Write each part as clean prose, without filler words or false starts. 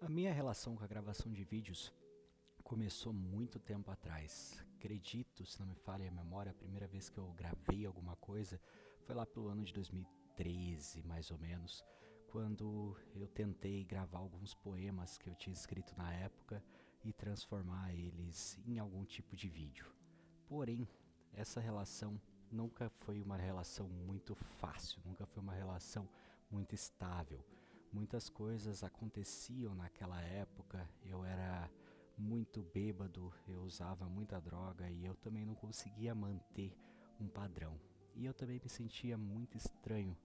A minha relação com a gravação de vídeos começou muito tempo atrás. Acredito, se não me falha a memória, a primeira vez que eu gravei alguma coisa foi lá pelo ano de 2013, mais ou menos, quando eu tentei gravar alguns poemas que eu tinha escrito na época e transformar eles em algum tipo de vídeo. Porém, essa relação nunca foi uma relação muito fácil, nunca foi uma relação muito estável. Muitas coisas aconteciam naquela época, eu era muito bêbado, eu usava muita droga e eu também não conseguia manter um padrão. E eu também me sentia muito estranho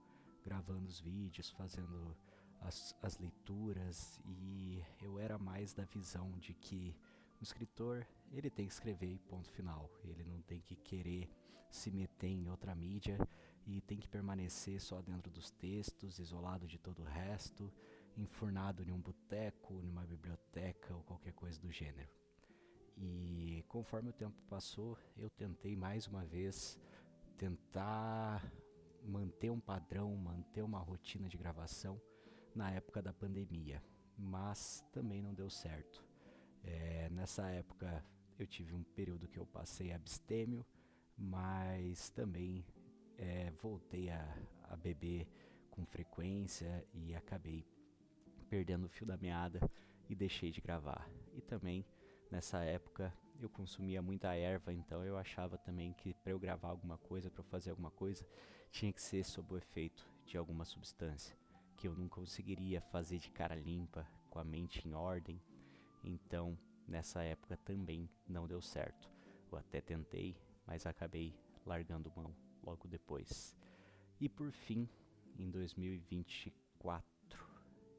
gravando os vídeos, fazendo as leituras, e eu era mais da visão de que o escritor, ele tem que escrever e ponto final. Ele não tem que querer se meter em outra mídia e tem que permanecer só dentro dos textos, isolado de todo o resto, enfurnado em um boteco, numa biblioteca ou qualquer coisa do gênero. E conforme o tempo passou, eu tentei mais uma vez tentar manter um padrão, manter uma rotina de gravação na época da pandemia, mas também não deu certo. Nessa época eu tive um período que eu passei abstêmio, mas também voltei a beber com frequência e acabei perdendo o fio da meada e deixei de gravar. E também nessa época eu consumia muita erva, então eu achava também que para eu gravar alguma coisa, para eu fazer alguma coisa, tinha que ser sob o efeito de alguma substância, que eu não conseguiria fazer de cara limpa, com a mente em ordem. Então, nessa época também não deu certo. Eu até tentei, mas acabei largando mão logo depois. E por fim, em 2024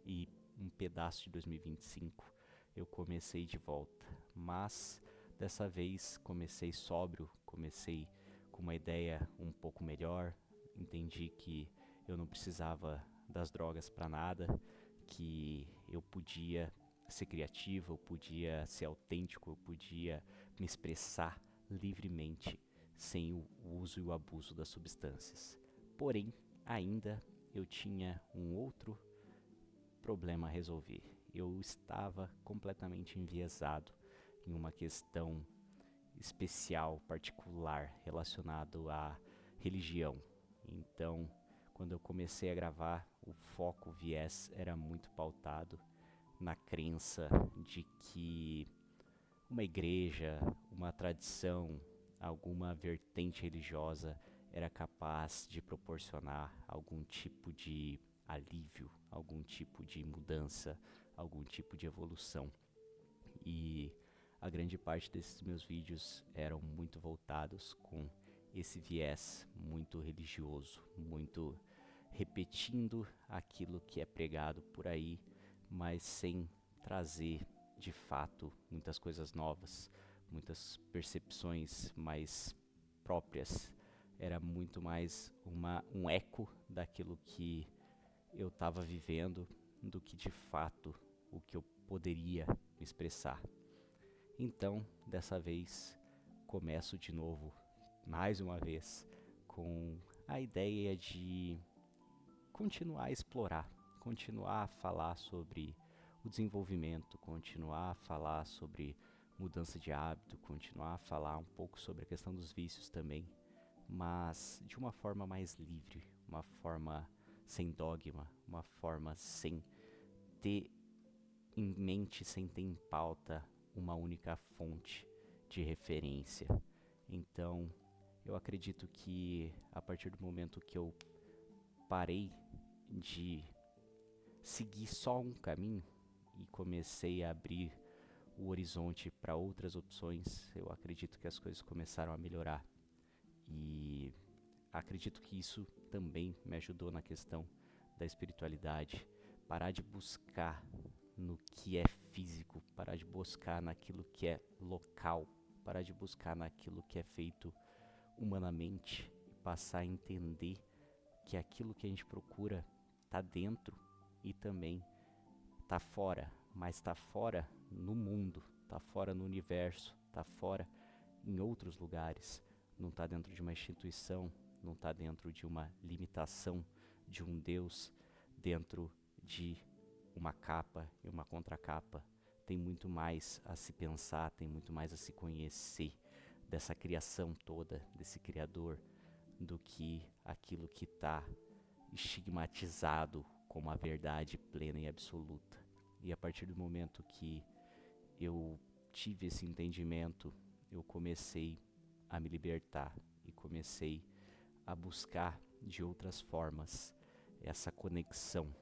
e um pedaço de 2025, eu comecei de volta. Mas dessa vez comecei sóbrio, comecei com uma ideia um pouco melhor. Entendi que eu não precisava das drogas para nada, que eu podia ser criativo, eu podia ser autêntico, eu podia me expressar livremente sem o uso e o abuso das substâncias. Porém, ainda eu tinha um outro problema a resolver. Eu estava completamente enviesado em uma questão especial, particular, relacionado à religião. Então, quando eu comecei a gravar, o foco, o viés era muito pautado na crença de que uma igreja, uma tradição, alguma vertente religiosa era capaz de proporcionar algum tipo de alívio, algum tipo de mudança, algum tipo de evolução. E a grande parte desses meus vídeos eram muito voltados com esse viés muito religioso, muito repetindo aquilo que é pregado por aí, mas sem trazer de fato muitas coisas novas, muitas percepções mais próprias. Era muito mais um eco daquilo que eu estava vivendo do que de fato o que eu poderia me expressar. Então, dessa vez, começo de novo, mais uma vez, com a ideia de continuar a explorar, continuar a falar sobre o desenvolvimento, continuar a falar sobre mudança de hábito, continuar a falar um pouco sobre a questão dos vícios também, mas de uma forma mais livre, uma forma sem dogma, uma forma sem ter em mente, sem ter em pauta uma única fonte de referência. Então, eu acredito que a partir do momento que eu parei de seguir só um caminho e comecei a abrir o horizonte para outras opções, eu acredito que as coisas começaram a melhorar. E acredito que isso também me ajudou na questão da espiritualidade. Parar de buscar no que é físico, parar de buscar naquilo que é local, parar de buscar naquilo que é feito humanamente e passar a entender que aquilo que a gente procura está dentro e também está fora, mas está fora no mundo, está fora no universo, está fora em outros lugares, não está dentro de uma instituição, não está dentro de uma limitação de um Deus, dentro de uma capa e uma contracapa. Tem muito mais a se pensar, tem muito mais a se conhecer dessa criação toda, desse Criador, do que aquilo que está estigmatizado como a verdade plena e absoluta. E a partir do momento que eu tive esse entendimento, eu comecei a me libertar e comecei a buscar de outras formas essa conexão,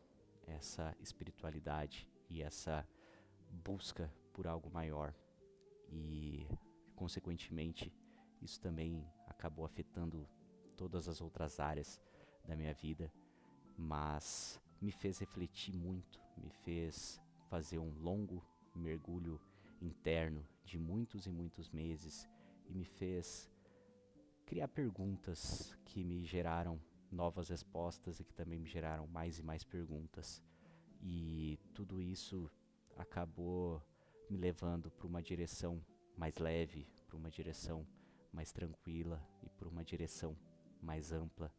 essa espiritualidade e essa busca por algo maior. E, consequentemente, isso também acabou afetando todas as outras áreas da minha vida, mas me fez refletir muito, me fez fazer um longo mergulho interno de muitos e muitos meses e me fez criar perguntas que me geraram novas respostas e que também me geraram mais e mais perguntas. E tudo isso acabou me levando para uma direção mais leve, para uma direção mais tranquila e para uma direção mais ampla.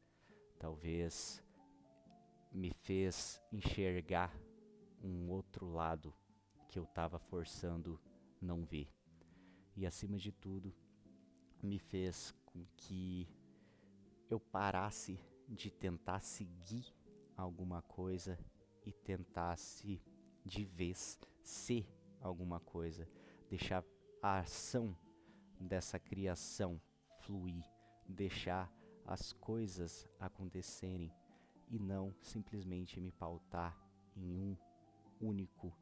Talvez me fez enxergar um outro lado que eu estava forçando não ver. E acima de tudo, me fez com que eu parasse de tentar seguir alguma coisa e tentasse de vez ser alguma coisa, deixar a ação dessa criação fluir, deixar as coisas acontecerem e não simplesmente me pautar em um único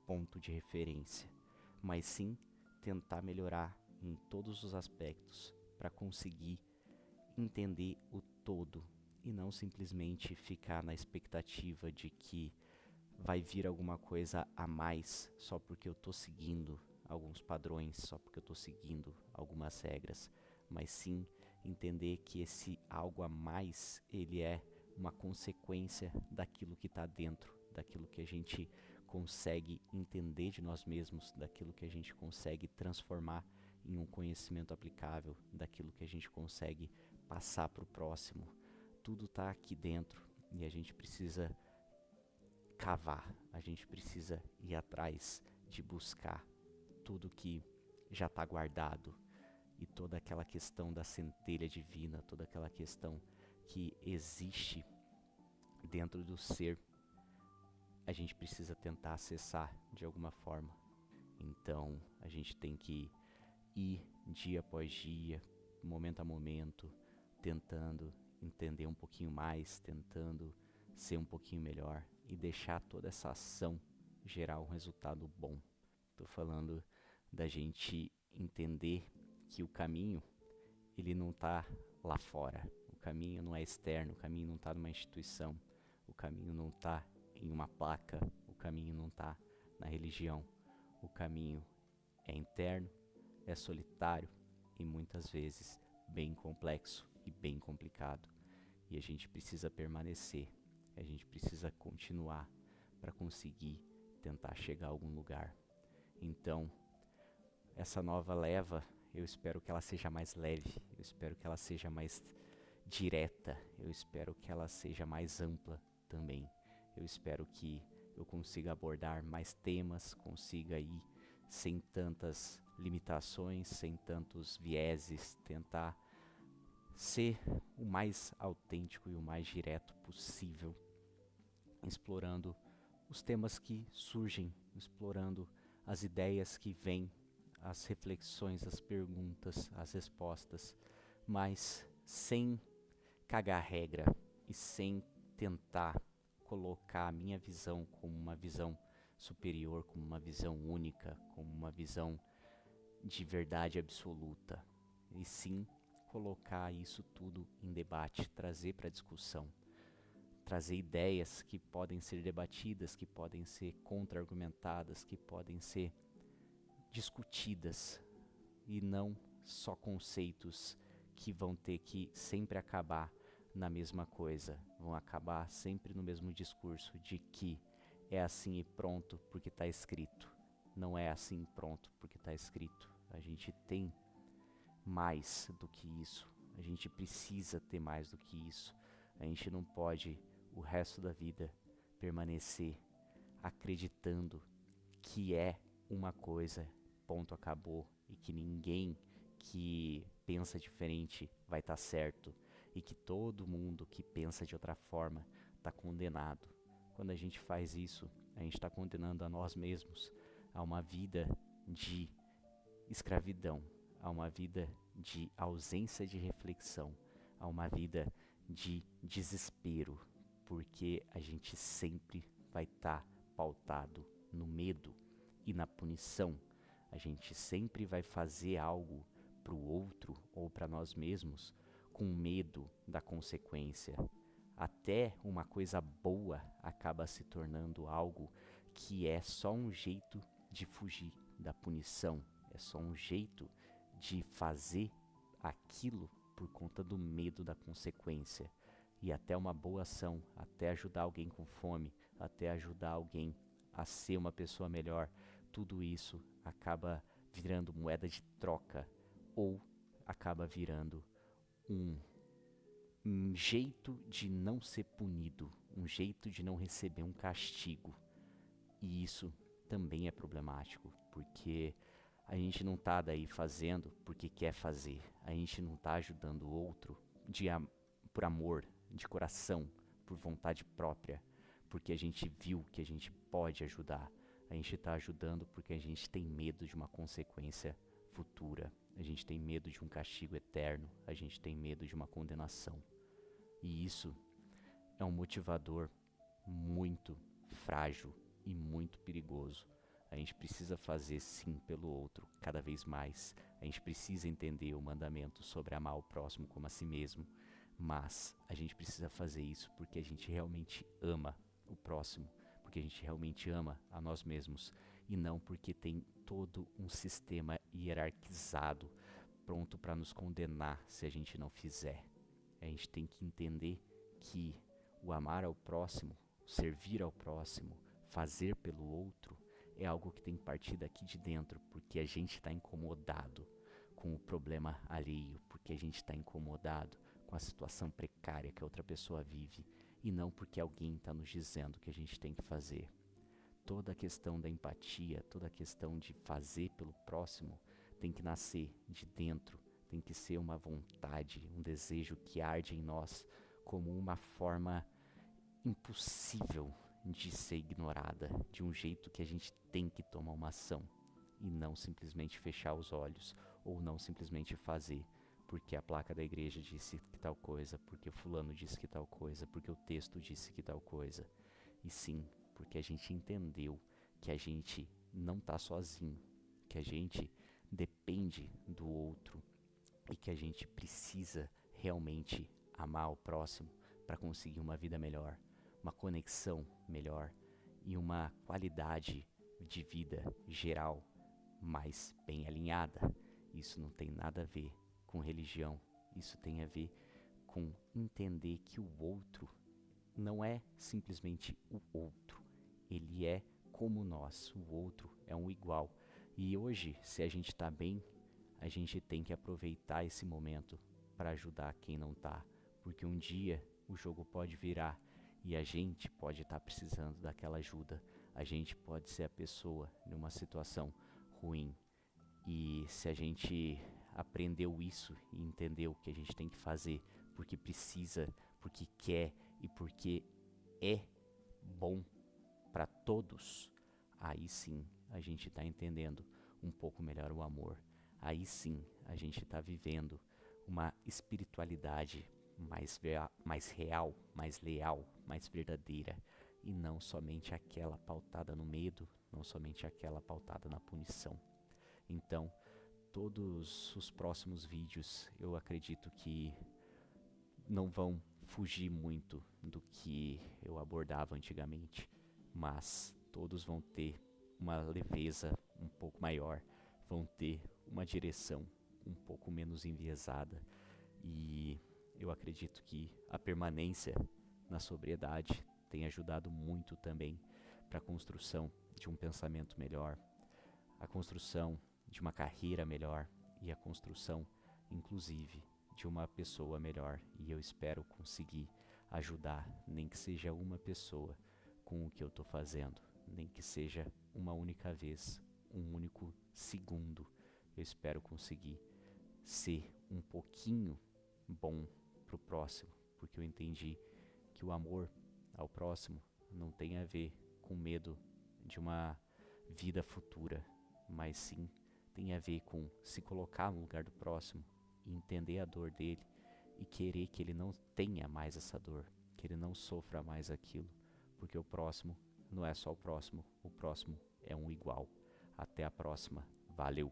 ponto de referência, mas sim tentar melhorar em todos os aspectos para conseguir entender o todo e não simplesmente ficar na expectativa de que vai vir alguma coisa a mais só porque eu tô seguindo alguns padrões, só porque eu tô seguindo algumas regras, mas sim entender que esse algo a mais, ele é uma consequência daquilo que está dentro, daquilo que a gente consegue entender de nós mesmos, daquilo que a gente consegue transformar em um conhecimento aplicável, daquilo que a gente consegue passar para o próximo. Tudo está aqui dentro e a gente precisa cavar, a gente precisa ir atrás de buscar tudo que já está guardado e toda aquela questão da centelha divina, toda aquela questão que existe dentro do ser, a gente precisa tentar acessar de alguma forma. Então a gente tem que ir dia após dia, momento a momento, tentando entender um pouquinho mais, tentando ser um pouquinho melhor e deixar toda essa ação gerar um resultado bom. Tô falando da gente entender que o caminho, ele não tá lá fora. O caminho não é externo, o caminho não tá numa instituição, o caminho não tá em uma placa, o caminho não tá na religião. O caminho é interno, é solitário e muitas vezes bem complexo e bem complicado. E a gente precisa permanecer, a gente precisa continuar para conseguir tentar chegar a algum lugar. Então, essa nova leva, eu espero que ela seja mais leve, eu espero que ela seja mais direta, eu espero que ela seja mais ampla também. Eu espero que eu consiga abordar mais temas, consiga ir sem tantas limitações, sem tantos vieses, tentar ser o mais autêntico e o mais direto possível, explorando os temas que surgem, explorando as ideias que vêm, as reflexões, as perguntas, as respostas, mas sem cagar regra e sem tentar colocar a minha visão como uma visão superior, como uma visão única, como uma visão de verdade absoluta, e sim colocar isso tudo em debate, trazer para discussão, trazer ideias que podem ser debatidas, que podem ser contra-argumentadas, que podem ser discutidas e não só conceitos que vão ter que sempre acabar na mesma coisa, vão acabar sempre no mesmo discurso de que é assim e pronto porque está escrito. Não é assim e pronto porque está escrito. A gente tem mais do que isso. A gente precisa ter mais do que isso. A gente não pode o resto da vida permanecer acreditando que é uma coisa, ponto, acabou, e que ninguém que pensa diferente vai estar certo, e que todo mundo que pensa de outra forma está condenado. Quando a gente faz isso, a gente está condenando a nós mesmos a uma vida de escravidão, a uma vida de ausência de reflexão, a uma vida de desespero, porque a gente sempre vai estar pautado no medo e na punição. A gente sempre vai fazer algo para o outro ou para nós mesmos com medo da consequência. Até uma coisa boa acaba se tornando algo que é só um jeito de fugir da punição, é só um jeito de fazer aquilo por conta do medo da consequência. E até uma boa ação, até ajudar alguém com fome, até ajudar alguém a ser uma pessoa melhor, tudo isso acaba virando moeda de troca ou acaba virando um jeito de não ser punido, um jeito de não receber um castigo. E isso também é problemático, porque a gente não tá daí fazendo porque quer fazer, a gente não tá ajudando o outro por amor, de coração, por vontade própria, porque a gente viu que a gente pode ajudar. A gente tá ajudando porque a gente tem medo de uma consequência futura, a gente tem medo de um castigo eterno, a gente tem medo de uma condenação. E isso é um motivador muito frágil e muito perigoso. A gente precisa fazer sim pelo outro, cada vez mais. A gente precisa entender o mandamento sobre amar o próximo como a si mesmo, mas a gente precisa fazer isso porque a gente realmente ama o próximo, porque a gente realmente ama a nós mesmos, e não porque tem todo um sistema hierarquizado pronto para nos condenar se a gente não fizer. A gente tem que entender que o amar ao próximo, servir ao próximo, fazer pelo outro é algo que tem que partir daqui de dentro, porque a gente está incomodado com o problema alheio, porque a gente está incomodado com a situação precária que a outra pessoa vive, e não porque alguém está nos dizendo o que a gente tem que fazer. Toda a questão da empatia, toda a questão de fazer pelo próximo tem que nascer de dentro, tem que ser uma vontade, um desejo que arde em nós como uma forma impossível de ser ignorada, de um jeito que a gente tem que tomar uma ação e não simplesmente fechar os olhos ou não simplesmente fazer porque a placa da igreja disse que tal coisa, porque fulano disse que tal coisa, porque o texto disse que tal coisa. E sim, porque a gente entendeu que a gente não tá sozinho, que a gente depende do outro e que a gente precisa realmente amar o próximo para conseguir uma vida melhor, uma conexão melhor e uma qualidade de vida geral mais bem alinhada. Isso não tem nada a ver com religião, isso tem a ver com entender que o outro não é simplesmente o outro, ele é como nós, o outro é um igual. E hoje, se a gente está bem, a gente tem que aproveitar esse momento para ajudar quem não tá, porque um dia o jogo pode virar e a gente pode estar precisando daquela ajuda, a gente pode ser a pessoa numa situação ruim. E se a gente aprendeu isso e entendeu o que a gente tem que fazer porque precisa, porque quer e porque é bom para todos, aí sim a gente está entendendo um pouco melhor o amor. Aí sim a gente está vivendo uma espiritualidade mais real, mais leal, mais verdadeira, e não somente aquela pautada no medo, não somente aquela pautada na punição. Então, todos os próximos vídeos eu acredito que não vão fugir muito do que eu abordava antigamente, mas todos vão ter uma leveza um pouco maior, vão ter uma direção um pouco menos enviesada, e eu acredito que a permanência na sobriedade tem ajudado muito também para a construção de um pensamento melhor, a construção de uma carreira melhor e a construção, inclusive, de uma pessoa melhor. E eu espero conseguir ajudar, nem que seja uma pessoa, com o que eu estou fazendo. nem que seja uma única vez, um único segundo. Eu espero conseguir ser um pouquinho bom pro próximo, porque eu entendi que o amor ao próximo não tem a ver com medo de uma vida futura, mas sim tem a ver com se colocar no lugar do próximo e entender a dor dele e querer que ele não tenha mais essa dor, que ele não sofra mais aquilo, porque o próximo não é só o próximo é um igual. Até a próxima, valeu!